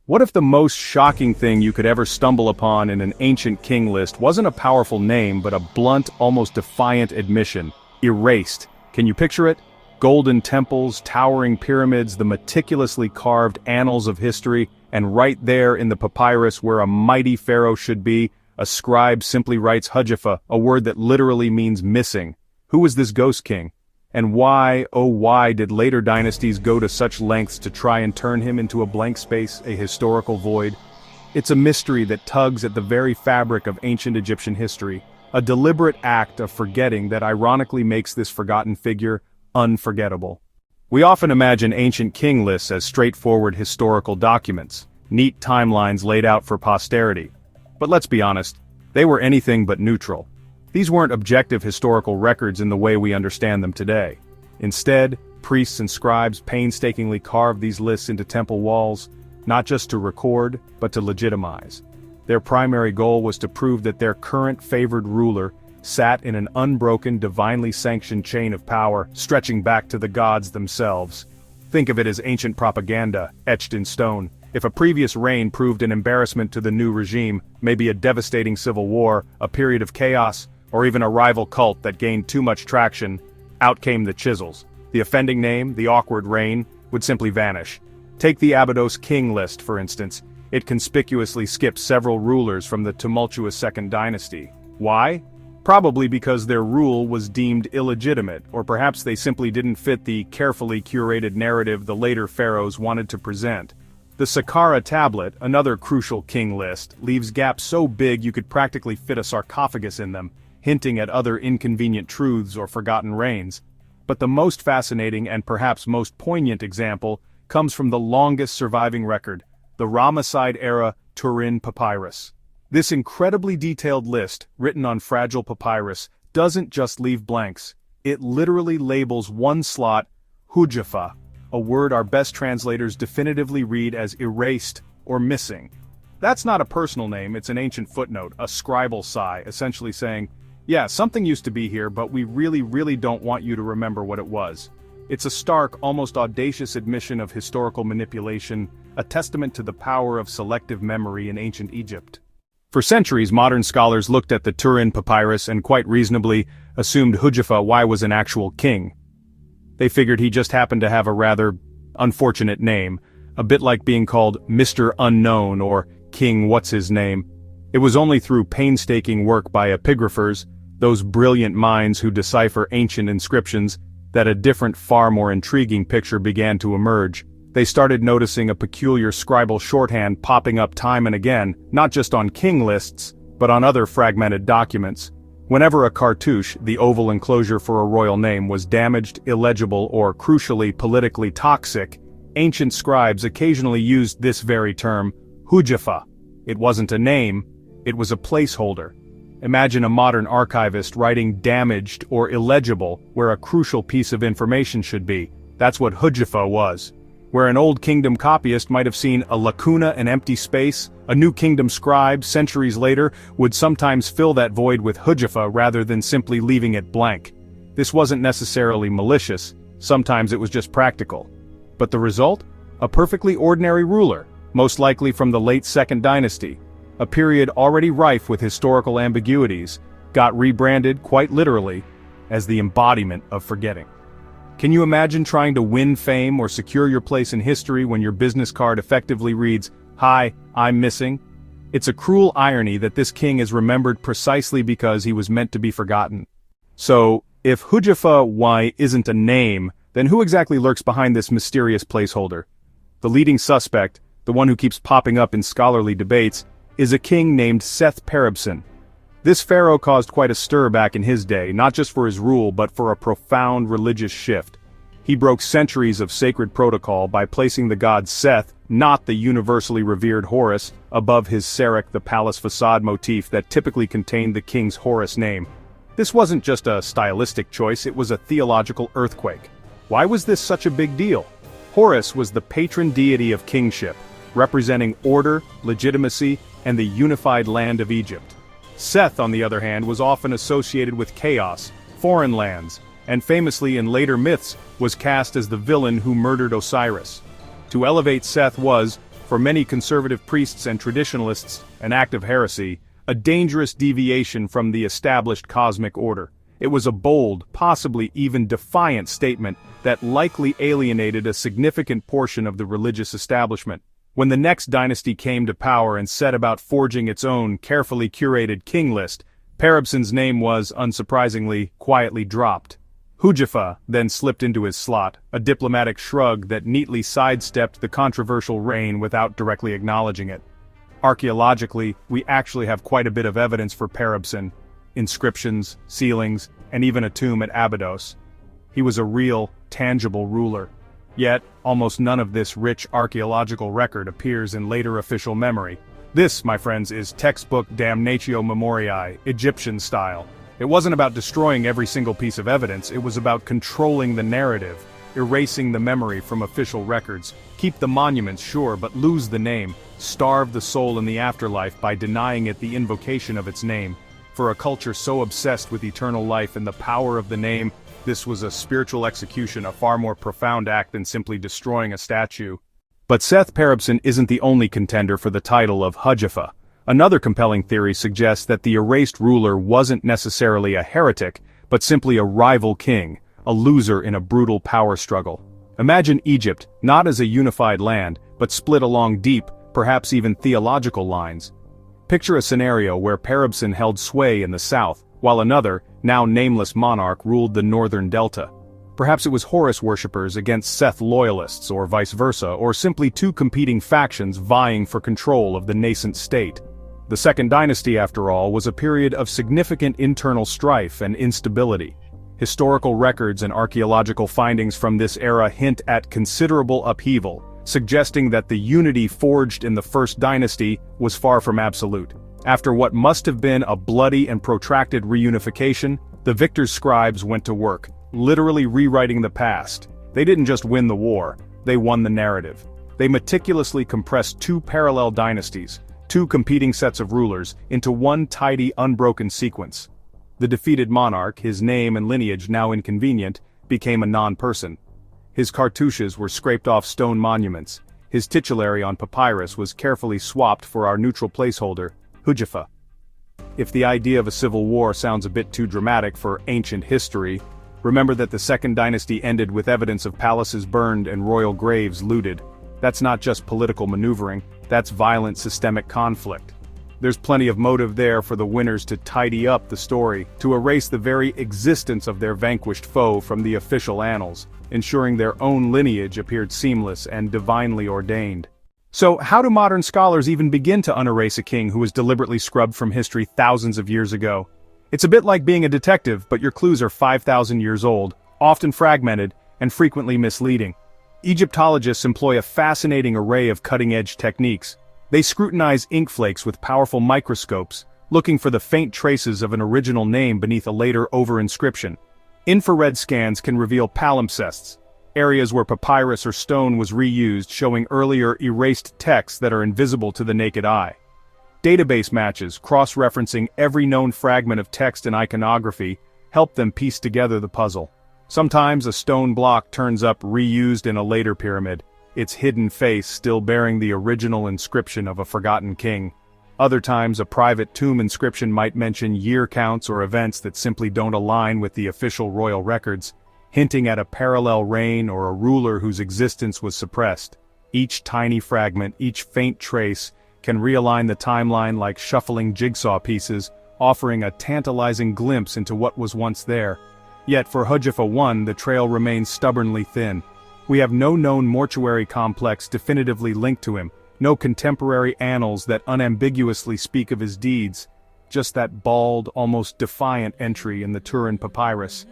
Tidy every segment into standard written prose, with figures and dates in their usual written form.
What if the most shocking thing you could ever stumble upon in an ancient king list wasn't a powerful name but a blunt, almost defiant admission? Erased. Can you picture it? Golden temples, towering pyramids, the meticulously carved annals of history, and right there in the papyrus where a mighty pharaoh should be, a scribe simply writes Hudjefa, a word that literally means missing. Who was this ghost king? And why, oh why, did later dynasties go to such lengths to try and turn him into a blank space, a historical void? It's a mystery that tugs at the very fabric of ancient Egyptian history, a deliberate act of forgetting that ironically makes this forgotten figure unforgettable. We often imagine ancient king lists as straightforward historical documents, neat timelines laid out for posterity. But let's be honest, they were anything but neutral. These weren't objective historical records in the way we understand them today. Instead, priests and scribes painstakingly carved these lists into temple walls, not just to record, but to legitimize. Their primary goal was to prove that their current favored ruler sat in an unbroken, divinely sanctioned chain of power, stretching back to the gods themselves. Think of it as ancient propaganda, etched in stone. If a previous reign proved an embarrassment to the new regime, maybe a devastating civil war, a period of chaos, or even a rival cult that gained too much traction, out came the chisels. The offending name, the awkward reign, would simply vanish. Take the Abydos King List, for instance. It conspicuously skips several rulers from the tumultuous Second Dynasty. Why? Probably because their rule was deemed illegitimate, or perhaps they simply didn't fit the carefully curated narrative the later pharaohs wanted to present. The Saqqara tablet, another crucial king list, leaves gaps so big you could practically fit a sarcophagus in them, hinting at other inconvenient truths or forgotten reigns. But the most fascinating and perhaps most poignant example comes from the longest surviving record, the Ramesside-era Turin Papyrus. This incredibly detailed list, written on fragile papyrus, doesn't just leave blanks. It literally labels one slot Hujifa, a word our best translators definitively read as erased or missing. That's not a personal name, it's an ancient footnote, a scribal sigh, essentially saying, yeah, something used to be here, but we really don't want you to remember what it was. It's a stark, almost audacious admission of historical manipulation, a testament to the power of selective memory in ancient Egypt. For centuries, modern scholars looked at the Turin Papyrus and quite reasonably assumed Hujifa was an actual king. They figured he just happened to have a rather unfortunate name, a bit like being called Mr. Unknown or King What's-His-Name. It was only through painstaking work by epigraphers, those brilliant minds who decipher ancient inscriptions, that a different, far more intriguing picture began to emerge. They started noticing a peculiar scribal shorthand popping up time and again, not just on king lists, but on other fragmented documents. Whenever a cartouche, the oval enclosure for a royal name, was damaged, illegible, or crucially politically toxic, ancient scribes occasionally used this very term, Hujifa. It wasn't a name, it was a placeholder. Imagine a modern archivist writing damaged or illegible where a crucial piece of information should be. That's what Hujifa was. Where an old kingdom copyist might have seen a lacuna, an empty space, a new kingdom scribe, centuries later, would sometimes fill that void with Hujifa rather than simply leaving it blank. This wasn't necessarily malicious, sometimes it was just practical. But the result? A perfectly ordinary ruler, most likely from the late Second Dynasty. A period already rife with historical ambiguities, got rebranded, quite literally, as the embodiment of forgetting. Can you imagine trying to win fame or secure your place in history when your business card effectively reads, "Hi, I'm missing"? It's a cruel irony that this king is remembered precisely because he was meant to be forgotten. So, if Hujifa isn't a name, then who exactly lurks behind this mysterious placeholder? The leading suspect, the one who keeps popping up in scholarly debates, is a king named Seth-Peribsen. This pharaoh caused quite a stir back in his day, not just for his rule but for a profound religious shift. He broke centuries of sacred protocol by placing the god Seth, not the universally revered Horus, above his Serach the palace facade motif that typically contained the king's Horus name. This wasn't just a stylistic choice, it was a theological earthquake. Why was this such a big deal? Horus was the patron deity of kingship, representing order, legitimacy, and the unified land of Egypt. Seth, on the other hand, was often associated with chaos, foreign lands, and famously in later myths was cast as the villain who murdered Osiris. To elevate Seth was, For many conservative priests and traditionalists, an act of heresy, a dangerous deviation from the established cosmic order. It was a bold, possibly even defiant statement that likely alienated a significant portion of the religious establishment. When the next dynasty came to power and set about forging its own carefully curated king list, Peribsen's name was, unsurprisingly, quietly dropped. Hujifa then slipped into his slot, a diplomatic shrug that neatly sidestepped the controversial reign without directly acknowledging it. Archaeologically, we actually have quite a bit of evidence for Peribsen: inscriptions, ceilings, and even a tomb at Abydos. He was a real, tangible ruler. Yet, almost none of this rich archaeological record appears in later official memory. This, my friends, is textbook damnatio memoriae, Egyptian style. It wasn't about destroying every single piece of evidence, it was about controlling the narrative, erasing the memory from official records, keep the monuments, sure, but lose the name, starve the soul in the afterlife by denying it the invocation of its name. For a culture so obsessed with eternal life and the power of the name, this was a spiritual execution, a far more profound act than simply destroying a statue. But Seth-Peribsen isn't the only contender for the title of Hudjefa. Another compelling theory suggests that the erased ruler wasn't necessarily a heretic, but simply a rival king, a loser in a brutal power struggle. Imagine Egypt, not as a unified land, but split along deep, perhaps even theological lines. Picture a scenario where Peribsen held sway in the south, while another, now nameless monarch ruled the northern delta. Perhaps it was Horus worshippers against Seth loyalists, or vice versa, or simply two competing factions vying for control of the nascent state. The Second Dynasty, after all, was a period of significant internal strife and instability. Historical records and archaeological findings from this era hint at considerable upheaval, suggesting that the unity forged in the First Dynasty was far from absolute. After what must have been a bloody and protracted reunification, the victor's scribes went to work, literally rewriting the past. They didn't just win the war, they won the narrative. They meticulously compressed two parallel dynasties, two competing sets of rulers, into one tidy, unbroken sequence. The defeated monarch, his name and lineage now inconvenient, became a non-person. His cartouches were scraped off stone monuments. His titulary on papyrus was carefully swapped for our neutral placeholder, Hujifa. If the idea of a civil war sounds a bit too dramatic for ancient history, remember that the Second Dynasty ended with evidence of palaces burned and royal graves looted. That's not just political maneuvering, that's violent systemic conflict. There's plenty of motive there for the winners to tidy up the story, to erase the very existence of their vanquished foe from the official annals, ensuring their own lineage appeared seamless and divinely ordained. So, how do modern scholars even begin to unerase a king who was deliberately scrubbed from history thousands of years ago? It's a bit like being a detective, but your clues are 5,000 years old, often fragmented, and frequently misleading. Egyptologists employ a fascinating array of cutting-edge techniques. They scrutinize ink flakes with powerful microscopes, looking for the faint traces of an original name beneath a later over-inscription. Infrared scans can reveal palimpsests, areas where papyrus or stone was reused, showing earlier erased texts that are invisible to the naked eye. Database matches, cross-referencing every known fragment of text and iconography, help them piece together the puzzle. Sometimes a stone block turns up reused in a later pyramid, its hidden face still bearing the original inscription of a forgotten king. Other times a private tomb inscription might mention year counts or events that simply don't align with the official royal records, hinting at a parallel reign or a ruler whose existence was suppressed. Each tiny fragment, each faint trace, can realign the timeline like shuffling jigsaw pieces, offering a tantalizing glimpse into what was once there. Yet for Hujifa I, the trail remains stubbornly thin. We have no known mortuary complex definitively linked to him, no contemporary annals that unambiguously speak of his deeds, just that bald, almost defiant entry in the Turin Papyrus.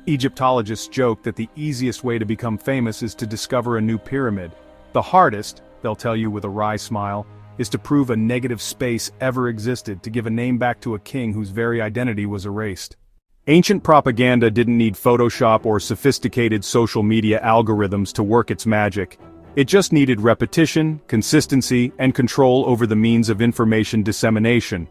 Egyptologists joke that the easiest way to become famous is to discover a new pyramid. The hardest, they'll tell you with a wry smile, is to prove a negative space ever existed, to give a name back to a king whose very identity was erased. Ancient propaganda didn't need Photoshop or sophisticated social media algorithms to work its magic. It just needed repetition, consistency, and control over the means of information dissemination.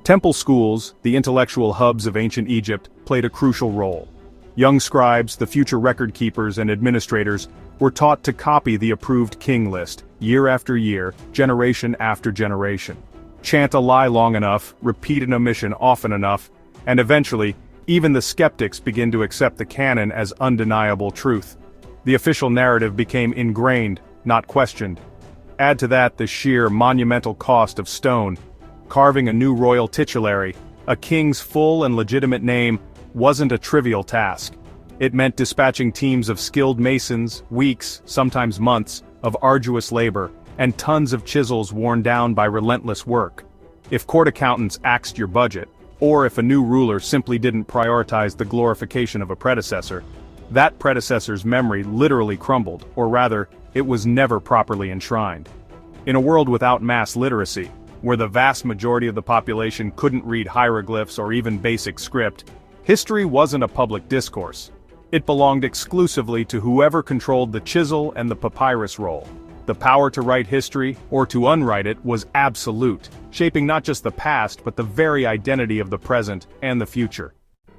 Temple schools, the intellectual hubs of ancient Egypt, played a crucial role. Young scribes, the future record keepers and administrators, were taught to copy the approved king list, year after year, generation after generation. Chant a lie long enough, repeat an omission often enough, and eventually, even the skeptics begin to accept the canon as undeniable truth. The official narrative became ingrained, not questioned. Add to that the sheer monumental cost of stone. Carving a new royal titulary, a king's full and legitimate name, wasn't a trivial task. It meant dispatching teams of skilled masons, weeks, sometimes months, of arduous labor, and tons of chisels worn down by relentless work. If court accountants axed your budget, or if a new ruler simply didn't prioritize the glorification of a predecessor, that predecessor's memory literally crumbled, or rather, it was never properly enshrined. In a world without mass literacy, where the vast majority of the population couldn't read hieroglyphs or even basic script, history wasn't a public discourse. It belonged exclusively to whoever controlled the chisel and the papyrus roll. The power to write history, or to unwrite it, was absolute, shaping not just the past but the very identity of the present and the future.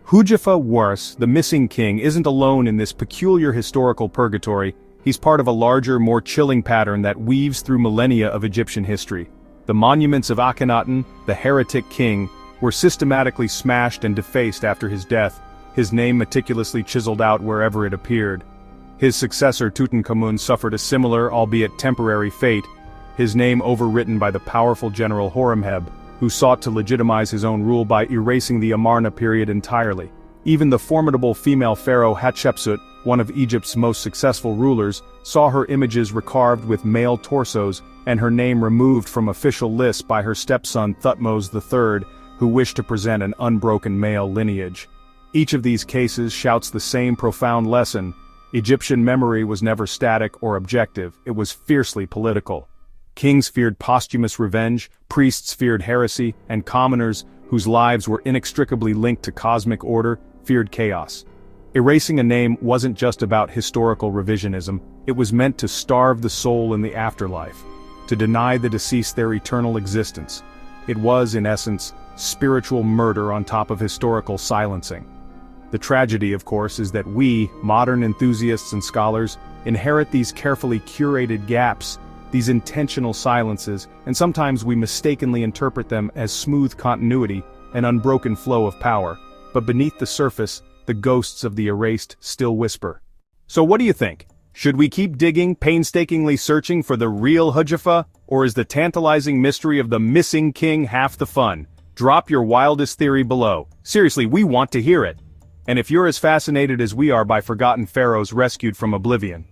Hujifa Wars, the missing king, isn't alone in this peculiar historical purgatory. He's part of a larger, more chilling pattern that weaves through millennia of Egyptian history. The monuments of Akhenaten, the heretic king, were systematically smashed and defaced after his death, his name meticulously chiseled out wherever it appeared. His successor Tutankhamun suffered a similar, albeit temporary fate, his name overwritten by the powerful general Horemheb, who sought to legitimize his own rule by erasing the Amarna period entirely. Even the formidable female pharaoh Hatshepsut, one of Egypt's most successful rulers, saw her images recarved with male torsos and her name removed from official lists by her stepson Thutmose III, who wished to present an unbroken male lineage. Each of these cases shouts the same profound lesson: Egyptian memory was never static or objective, it was fiercely political. Kings feared posthumous revenge, priests feared heresy, and commoners, whose lives were inextricably linked to cosmic order, feared chaos. Erasing a name wasn't just about historical revisionism, it was meant to starve the soul in the afterlife, to deny the deceased their eternal existence. It was, in essence, spiritual murder on top of historical silencing. The tragedy, of course, is that we, modern enthusiasts and scholars, inherit these carefully curated gaps, these intentional silences, and sometimes we mistakenly interpret them as smooth continuity, an unbroken flow of power. But beneath the surface, the ghosts of the erased still whisper. So what do you think? Should we keep digging, painstakingly searching for the real Hudjefa, or is the tantalizing mystery of the missing king half the fun? Drop your wildest theory below. Seriously, we want to hear it. And if you're as fascinated as we are by forgotten pharaohs rescued from oblivion,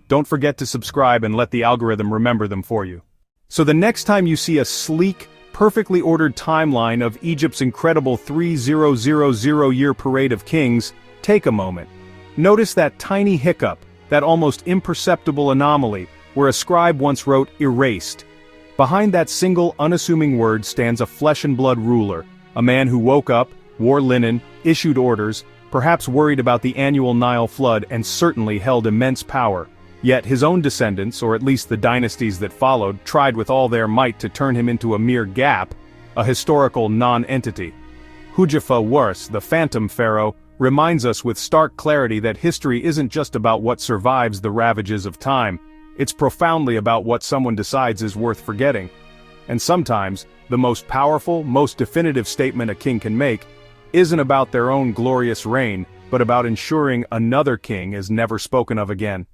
don't forget to subscribe and let the algorithm remember them for you. So the next time you see a sleek, perfectly ordered timeline of Egypt's incredible 3000-year parade of kings, take a moment. Notice that tiny hiccup, that almost imperceptible anomaly, where a scribe once wrote erased. Behind that single unassuming word stands a flesh-and-blood ruler, a man who woke up, wore linen, issued orders, perhaps worried about the annual Nile flood, and certainly held immense power. Yet his own descendants, or at least the dynasties that followed, tried with all their might to turn him into a mere gap, a historical non-entity. Hujifa Wars, the phantom pharaoh, reminds us with stark clarity that history isn't just about what survives the ravages of time, it's profoundly about what someone decides is worth forgetting. And sometimes, the most powerful, most definitive statement a king can make isn't about their own glorious reign, but about ensuring another king is never spoken of again.